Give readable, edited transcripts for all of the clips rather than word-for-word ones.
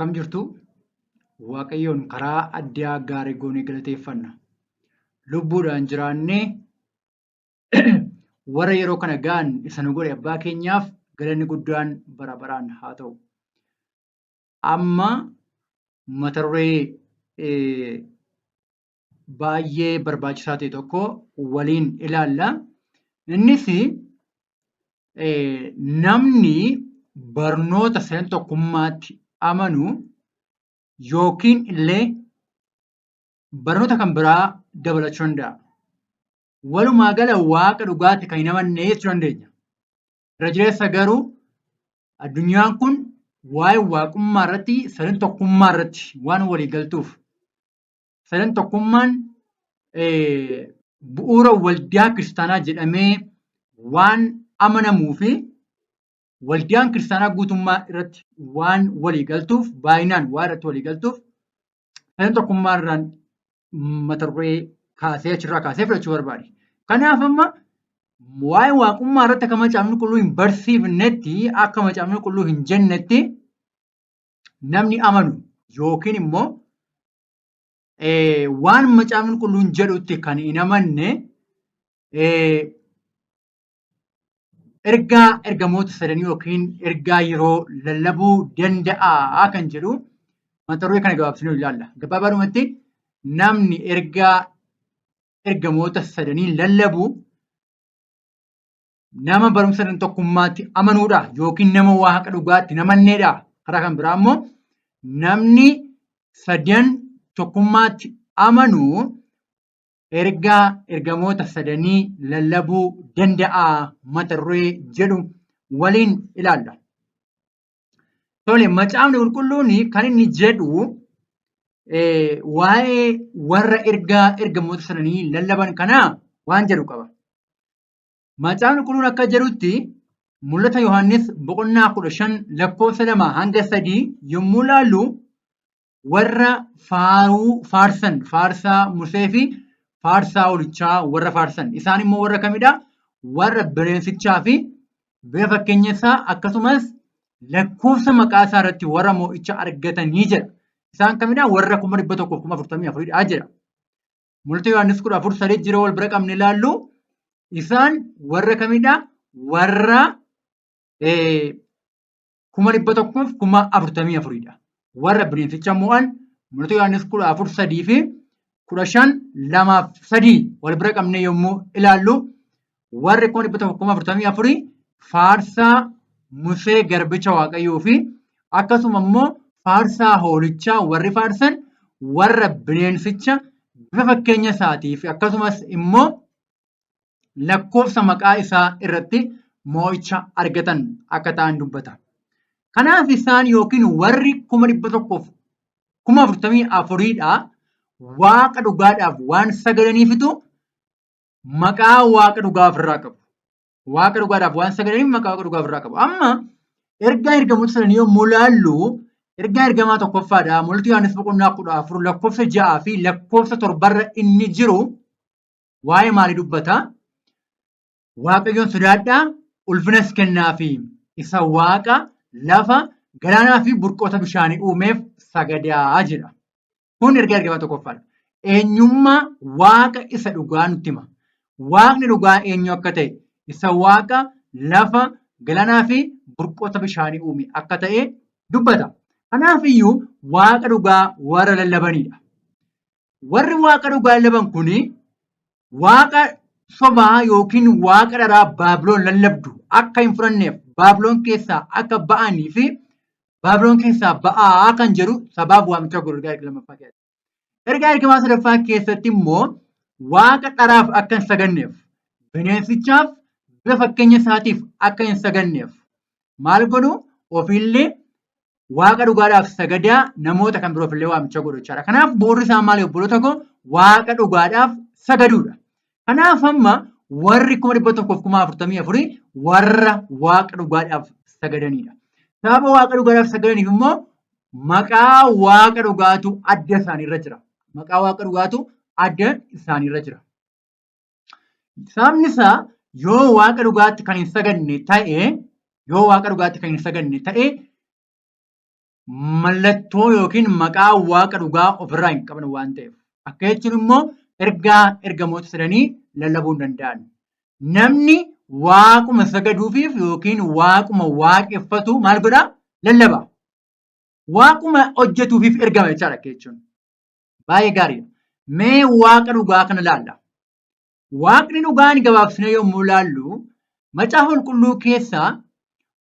Akkam jirtu Waaqayyoon karaa addaa gaarii goonee galateeffanna. Lubbuudhaan jiraannee warra yeroo kana ga'an isa nu godhe abbaa keenyaaf galanni guddaan bara baraan haa ta'u. Amma mata duree baay'ee barbaachisaa ta'e tokko waliin ilaalla. Innis namni barnoota seen tokkummaatti amanu yookiin illee barnoota kan biraa dabalachuu danda'a. Walumaa gala waaqa dhugaatti kan hin amanne jechuu dandeenya. Irra jireessa garuu addunyaan kun waa'ee waaqummaa irratti seen tokkummaa irratti waan walii galtuuf seen tokkummaan bu'uura waldaa kiristaanaa jedhamee waan amanamuu fi waldaan kiristaanaa guutummaa irratti waan walii galtuuf baay'inaan waan irratti walii galtuuf seen tokkummaa irraan mata duree kaasee achirraa kaasee fudhachuu barbaade. Kanaaf amma waa'ee waaqummaa irratti akka macaafni qulqulluu hin barsiifnetti akka macaafni qulqulluu hin jennetti namni amanu yookiin immoo waan macaafni qulqulluun jedhutti kan hin amanne ergaa ergamoota sadanii yookiin ergaa yeroo lallabuu danda'a kan jedhu mata duree kana gabaabsinee ilaalla. Gabaabaadhumatti namni ergaa ergamoota sadanii lallabu nama barumsa seen tokkummaatti amanuudha yookiin nama waaqa dhugaatti namanneedha. Karaa kan biraa immoo namni sadan tokkummaatti amanu ergaa ergamoota sadanii lallabuu danda'a mata duree jedhu waliin ilaalla. Tole macaafni qulqulluun kan inni jedhu waa'ee warra ergaa ergamoota sadanii lallaban kanaa waan jedhu qaba. Macaafni qulqulluun akka jedhutti mul'ata Yohaannis boqonnaa 15 lakkoofsa 2 hanga 3 yommuu laallu warra faarsan faarsaa Musee fi faarsaa hoolichaa warra faarsan isaan immoo warra kamidha? Warra bineensichaa fi bifa fakkeenya isaa akkasumas lakkoofsa maqaa isaa irratti warra moo'icha argatanii jedha. Isaan kamidha? Warra 144,044 jedha. Mul'ata Yohaannis 14:3 jira wal bira qabne ilaallu isaan warra kamidha? Warra 144,044dha. Warra bineensicha mo'an mul'ata Yohaannis 14:3 fi 15:2-3 wal bira qabne yommuu ilaallu warri 144 faarsaa Musee garbicha Waaqayyoo fi akkasuma immoo faarsaa hoolichaa warri faarsan warra bineensicha bifa fakkeenya isaatii fi akkasumas immoo lakkoofsa maqaa isaa irratti moo'icha argatan akka ta'an dubbata. Kanaaf isaan yookiin warri 144,044dha waaqa dhugaadhaaf waan sagadaniifitu maqaa waaqa dhugaa ofirraa qabu. Waaqa dhugaadhaaf waan sagadaniif maqaa waaqa dhugaa ofirraa qabu. Amma ergaa ergamoota sadanii yommuu ilaallu ergaa ergamaa tokkoffaadha. Mul'ata Yohaannis boqonnaa 14 lakkoofsa 6 fi lakkoofsa 7 inni jiru waa'ee maalii dubbata? Waaqayyoon sodaadhaa ulfinas kennaafi isa waaqa lafa galaanaa fi burqoota bishaanii uumeef sagadaa jedha. Kun ergaa ergamaa tokkoffaadha. Eenyummaa waaqa isa dhugaa nutti hima. Waaqni dhugaa eenyu akka ta'e isa waaqa lafa galaanaa fi burqoota bishaanii uume akka ta'e dubbata. Kanaafiyyuu waaqa dhugaa warra lallabanidha. Warri waaqa dhugaa lallaban kuni waaqa sobaa yookiin waaqa dharaa Baabiloon lallabdu akka hin fudhanneef Baabiloon keessaa akka ba'anii fi Baabiloon keessaa ba'aa kan jedhu sabaaf waamicha godhu ergaa erga lamaffaa keessatti. Ergaa ergamaa sadaffaa keessatti immoo waaqa dharaaf akka hin saganneef bineensichaaf bifa fakkeenya isaatiif akka hin saganneef maal godhu ofiillee waaqa dhugaadhaaf sagadaa namoota kan biroof illee waamicha godhu jechaadha. Kanaaf bu'uurri isaa maali obboloota koo? Waaqa dhugaadhaaf sagaduudha. Kanaaf amma warri 144,044 warra waaqa dhugaadhaaf sagadanidha. Sababa waaqa dhugaadhaaf sagadaniif immoo maqaa waaqa dhugaatu adda isaaniirra jira. Maqaa waaqa dhugaatu adda isaaniirra jira. Sababni isaa yoo waaqa dhugaatti kan hin saganne ta'e mallattoo yookiin maqaa waaqa dhugaa ofirraa hin qaban waan ta'eef. Akka jechuun immoo ergaa ergamoota sadanii lallabuu hin danda'an. Namni waaquma sagaduufiif yookiin waaquma waaqeffatu maal godhaa? Lallaba. Waaquma hojjetuufiif ergama jechaadha akka jechuun. Baay'ee gaariidha. Mee waaqa dhugaa kana ilaalla. Waaqni dhugaan gabaabsinee yommuu ilaallu macaafa qulqulluu keessaa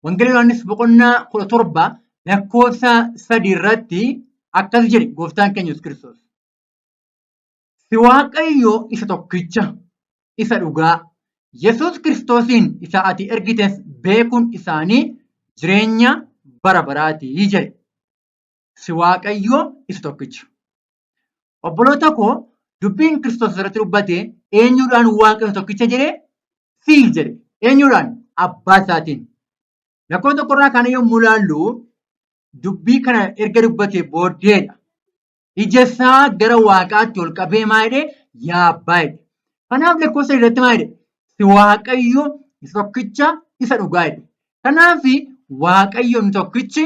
Wangeela Yohaannis boqonnaa 17 lakkoofsa 3 irratti akkas jedhe gooftaan keenya Yesuus Kiristoos. Si Waaqayyo isa tokkicha, isa dhugaa, Yesuus Kiristoosiin isa ati ergites beekuun isaanii jireenya bara baraatii jedhe. Si Waaqayyo isa tokkicha. Obboloota koo dubbiin Kiristoos irratti dubbate eenyuudhaan Waaqa tokkicha jedhee? Si jedhe. Eenyuudhaan? Abbaa isaatiin. Lakkoofsa tokkorraa kana yommuu ilaallu dubbii kana erga dubbatee booddeedha. Ija isaa gara Waaqaatti ol qabee maa jedhee? Yaa Abbaa jedhe. Kanaaf lakkoofsa irratti maa jedhe? Si Waaqayyo isa tokkicha isa dhugaa jedhe. Kanaaf Waaqayyo inni tokkichi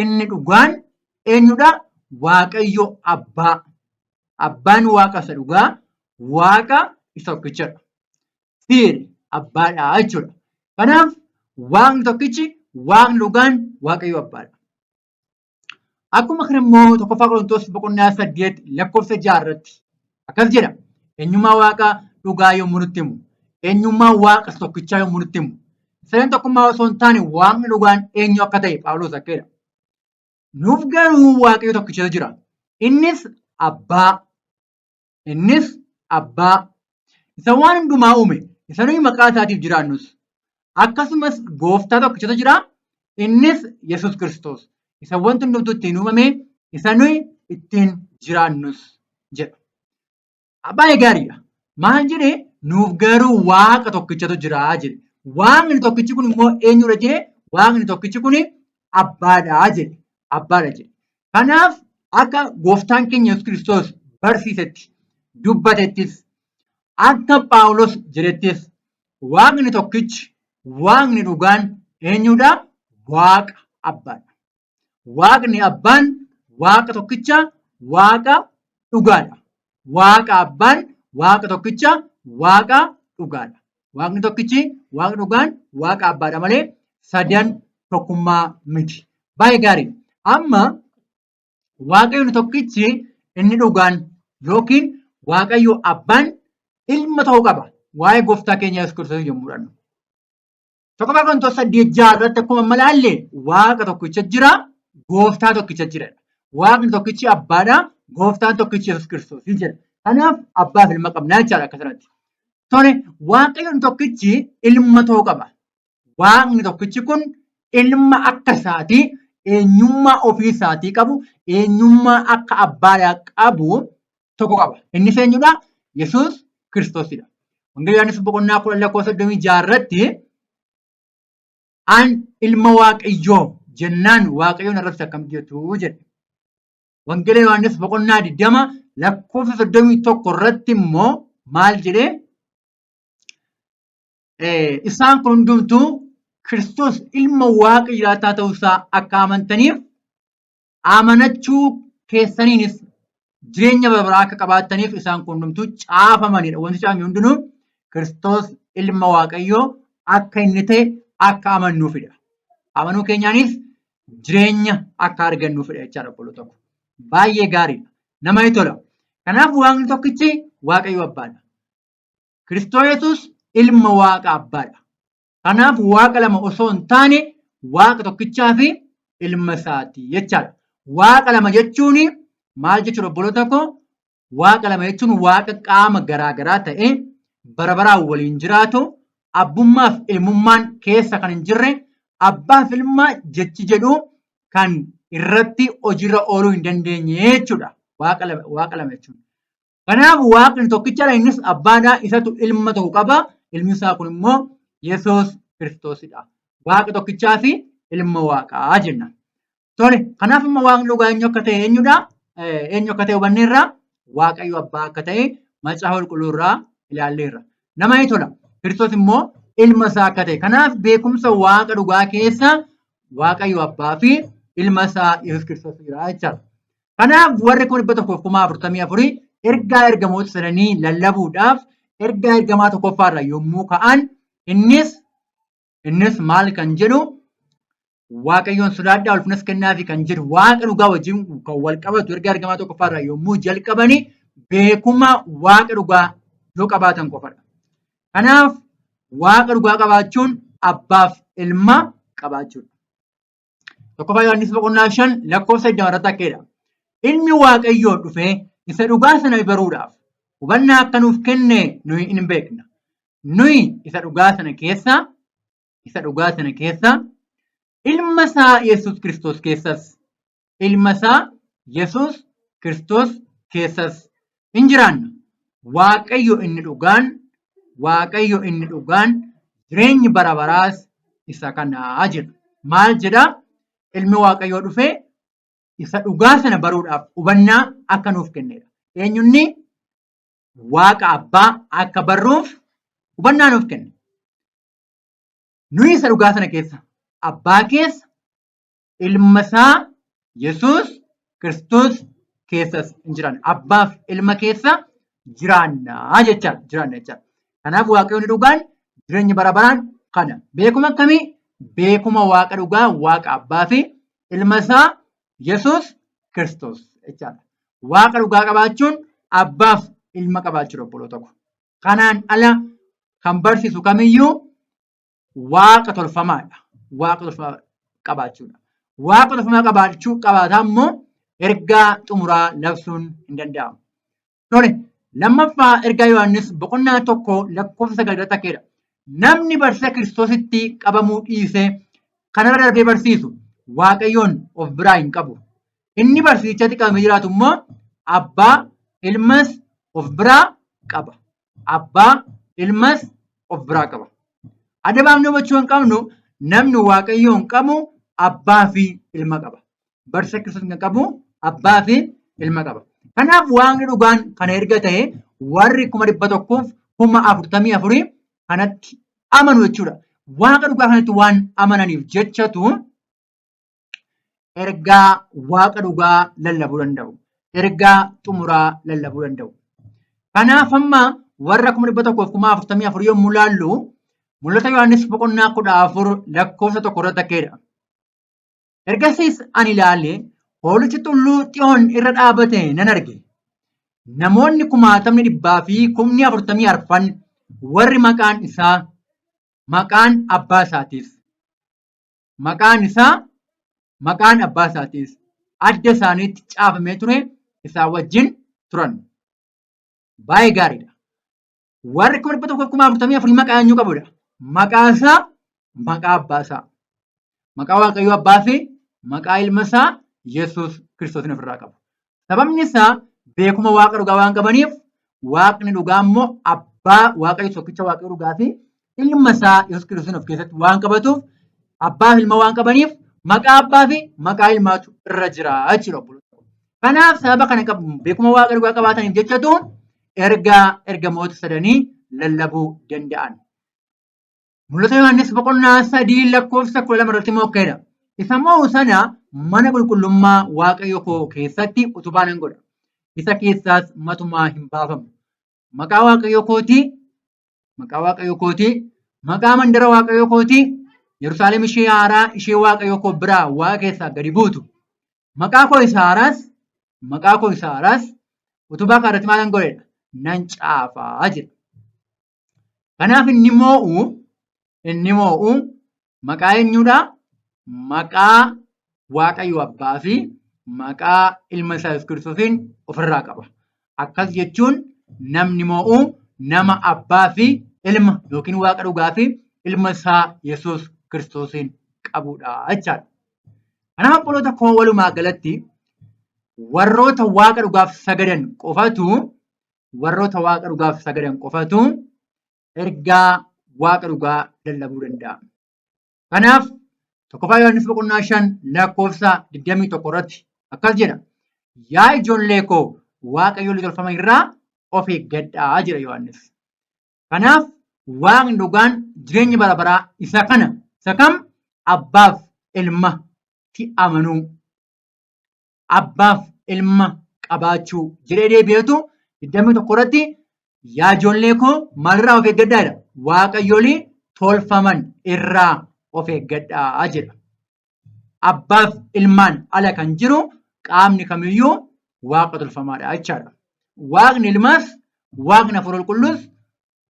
inni dhugaan eenyudha? Waaqayyo Abbaa. Abbaan Waaqa isa dhugaa, Waaqa isa tokkichadha. Si jedhe Abbaadha jechuudha. Kanaaf Waaqni tokkichi, Waaqni dhugaan Waaqayyo Abbaadha. Akkuma kana immoo tokkoffaa Qorontoos boqonnaa 8 lakkoofsa 6 irratti akkas jedha. Eenyummaa Waaqa dhugaa yommuu nutti himu, eenyummaa Waaqa isa tokkichaa yommuu nutti himu, sadan tokkummaa osoo hin taane Waaqni dhugaan eenyu akka ta'e Phaawulos akka jedha. Nuuf garuu Waaqayyo tokkichatu jira. Innis Abbaa. Innis Abbaa. Isa waan hundumaa uume, isa nuyi maqaa isaatiif jiraannus. Akkasumas gooftaa tokkichatu jira. Innis Yesuus Kiristoos. Isa wanti hundumtuu ittiin uumame, isa nuyi ittiin jiraannus jedha. Baay'ee gaariidha. Maal jedhee? Nuuf garuu Waaqa tokkichatu jira jedhe. Waaqni tokkichi kun immoo eenyudha jedhee? Waaqni tokkichi kun Abbaadha jedhe. Abbaadha jedhe. Kanaaf akka gooftaan keenya Yesuus Kiristoos barsiisetti, dubbatettis, akka Phaawulos jedhettis Waaqni tokkichi, Waaqni dhugaan eenyudha? Waaqa Abbaadha. Waaqni Abbaan Waaqa tokkicha, Waaqa dhugaadha. Waaqa Abbaan Waaqa tokkicha, Waaqa dhugaadha. Waaqni tokkichi, Waaqni dhugaan Waaqa Abbaadha malee sadan tokkummaa miti. Baay'ee gaarii. Amma Waaqayyoon tokkichi inni dhugaan yookiin Waaqayyo Abbaan ilma ta'uu qaba. Waa'ee gooftaa keenya Yesuus Kiristoos yommuu dhannu. Tokkoffaa Qorontoos 8:6 irratti akkuma malaalle Waaqa tokkicha jira, gooftaa tokkicha jira. Waaqni tokkichi Abbaadha, gooftaan tokkichi Yesuus Kiristoos jedha. Kanaaf Abbaaf ilma qabnaa jechaadha akkasirratti. Tole Waaqayyoon tokkichi ilma ta'uu qaba. Waaqni tokkichi kun ilma akka isaatii eenyummaa ofii isaatii qabu, eenyummaa akka Abbaadhaa qabu tokko qaba. Innis eenyudha? Yesuus Kiristoosidha. Wangeela Yohaannis boqonnaa 10 lakkoofsa 36 irratti an ilma Waaqayyoo jennaan Waaqayyoon irratti akkam jettu jedhe. Wangeela Yohaannis boqonnaa 20 lakkoofsa 31 irratti immoo maal jedhee? Isaan kun hundumtuu Kiristoos ilma Waaqa jiraataa ta'uusaa akka amantaniif amanachuu keessaniinis jireenya bara baraa akka qabaataniif isaan kun hundumtuu caafamanidha. Wanti caafame hundinuu Kiristoos ilma Waaqayyoo akka inni ta'e akka amannuufidha. Amanuu keenyaanis jireenya akka argannuufidha jechaadha obboloota ko. Baay'ee gaariidha. Namatti tola. Kanaaf Waaqni tokkichi Waaqayyo Abbaadha. Kiristoos Yesuus ilma Waaqa Abbaadha. Kanaaf Waaqa lama osoo hin taane Waaqa tokkichaa fi ilma isaati jechaadha. Waaqa lama jechuun maal jechuudha obboloota ko? Waaqa lama jechuun Waaqa qaama garaagaraa ta'e bara baraan waliin jiraatu, abbummaa fi ilmummaan keessa kan hin jirre, abbaa fi ilma jechi jedhu kan irratti hojiirra ooluu hin dandeenye jechuudha. Waaqa lama jechuun. Kanaaf Waaqni tokkichadha. Innis Abbaadha. Isatu ilma ta'uu qaba. Ilmi isaa kun immoo Yesuus Kiristoosidha. Waaqa tokkichaa fi ilma Waaqaa jenna. Tole, kanaaf immoo Waaqni dhugaa eenyu akka ta'e eenyudha? Eenyu akka ta'e hubanneerra, Waaqayyo Abbaa akka ta'e macaafa qulqulluu irraa ilaalleerra. Namatti tola. Kiristoos immoo ilma isaa akka ta'e. Kanaaf beekumsa Waaqa dhugaa keessa Waaqayyo Abbaa fi ilma isaa Yesuus Kiristoos jira jechaadha. Kanaaf warri 144 ergaa ergamoota sadanii lallabuudhaaf ergaa ergamaa tokkoffaarra yommuu ka'an innis maal kan jedhu Waaqayyoon sodaadhaa ulfinas kennaafi kan jedhu waaqa dhugaa wajjin kan wal qabatu ergaa ergamaa tokkoffaarraa yommuu jalqabanii beekuma waaqa dhugaa yoo qabaatan qofadha. Kanaaf waaqa dhugaa qabaachuun abbaaf ilma qabaachuudha. Tokkoffaa Yohaannis 5:20 akkeedha. Ilmi Waaqayyoo dhufee isa dhugaa sana baruudhaaf hubannaa akka nuuf kenne nuyi hin beekna. Nuyi isa dhugaa sana keessa ilma isaa Yesuus Kiristoos keessas hin jiraanna. Waaqayyo inni dhugaan jireenyi bara baraas isa kanaa jedha. Maal jedha? Ilmi Waaqayyoo dhufee isa dhugaa sana baruudhaaf hubannaa akka nuuf kennedha. Eenyunni Waaqa Abbaa akka barruuf hubannaa nuuf kenne. Nuyi isa dhugaa sana keessa Abbaa keessa ilma isaa Yesuus Kiristoos keessas hin jiraanna. Abbaaf ilma keessa jiraanna jechaadha. Kanaaf Waaqayyoon dhugaan jireenya bara baraan kana. Beekuma akkamii? Beekuma waaqa dhugaa waaqa abbaa fi ilma isaa Yesuus Kiristoos jechaadha. Waaqa dhugaa qabaachuun abbaaf ilma qabaachuudha obboloota ko. Kanaan ala kan barsiisu kamiyyuu waaqa tolfamaadha. Waaqa tolfamaa qabaachuudha. Waaqa tolfamaa qabaataa immoo ergaa xumuraa labsuun hin danda'amu. Lammaffaa ergaa Yohaannis 1:9 akkeedha. Namni barsiisa Kiristoositti qabamuu dhiisee kanarra darbee barsiisu Waaqayyoon of biraa hin qabu. Inni barsiisichatti qabamee jiraatu immoo abbaa ilmas of biraa qaba. Adabaafnee hubachuu hin qabnu namni Waaqayyoon qabu abbaa fi ilma qaba. Barsiisa Kiristoos kan qabu abbaa fi ilma qaba. Kanaaf waaqni dhugaan kana erga ta'e warri 144 kanatti amanu jechuudha. Waaqa dhugaa kanatti waan amananiif jechatu ergaa waaqa dhugaa lallabuu danda'u. Ergaa xumuraa lallabuu danda'u. Kanaaf amma warra 144 yommuu laallu mul'ata Yohaannis 14:1 akkeedha. Ergasiis ani ilaalee hoolichi tulluu Xiyoon irra dhaabate nan arge. Namoonni 144,000 warri maqaan abbaa isaatiis adda isaaniitti caafamee ture isaa wajjin turan. Baay'ee gaariidha. Warri 144,000 maqaa eenyu qabudha? Maqaa isaa, maqaa abbaa isaa, maqaa Waaqayyoo abbaa fi maqaa ilma isaa Yesuus Kiristoosin ofirraa qabu. Sababni isaa beekuma waaqa dhugaa waan qabaniif waaqni dhugaa immoo abbaa Waaqayyo tokkicha Waaqayyoo dhugaa fi ilma isaa Yesuus Kiristoosin of keessatti waan qabatuuf abbaa fi ilma waan qabaniif maqaa abbaa fi maqaa ilmaatu irra jira jechuudha. Kanaaf sababa kana beekuma waaqa dhugaa qabaataniif jechatu ergaa ergamoota sadanii lallabuu danda'an. Mul'ata Yohaannis 3:12 immoo akkeedha. Isa moo sana mana qulqullummaa Waaqayyo koo keessatti utubaa nan godha. Isa keessaas matumaa hin baafamu. Maqaa Waaqayyo kootii, maqaa mandara Waaqayyo kootii, Yerusaalem ishee haaraa ishee Waaqayyo koo biraa waaqa keessaa gadi buutu. Maqaa koo isa haaraas utubaa kanarratti maal nan godhedha? Nan caafaa jedha. Kanaaf inni moo'u maqaa eenyuudha? Maqaa Waaqayyo abbaa fi maqaa ilma isaa Yesuus Kiristoosiin ofirraa qaba. Akkas jechuun namni moo'u nama abbaa fi ilma yookiin waaqa dhugaa fi ilma isaa Yesuus Kiristoosiin qabudha jechaadha. Kanaaf obboloota koo walumaa galatti warroota waaqa dhugaaf sagadan qofatu ergaa waaqa dhugaa lallabuu danda'a. Kanaaf tokkoffaa Yohaannis 5:21 irratti akkas jedha. Yaa ijoollee koo Waaqayyoon tolfama irraa of eeggadhaa jedha Yohaannis. Kanaaf waaqni dhugaan jireenya bara baraa isa kam? Abbaaf ilma Waaqatti amanuu, abbaaf ilma qabaachuu jedhee deebi'eetu 21 irratti yaa ijoollee koo maalirraa of eeggadhaa jedha. Waaqayyolii tolfaman irraa of eeggadhaa jedha. Abbaaf ilmaan ala kan jiru qaamni kamiyyuu waaqa tolfamaadha jechaadha. Waaqni ilmaas, waaqni hafuura qulqulluus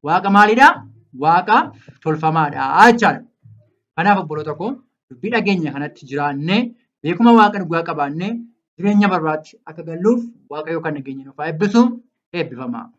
waaqa maalidhaa? Waaqa tolfamaadha jechaadha. Kanaaf obboloota koo dubbii dhageenya kanatti jiraannee beekuma waaqa dhugaa qabaannee jireenya barbaachi akka galluuf waaqayyo kan nageenya nuuf haa eebbisu. Eebbifamaa.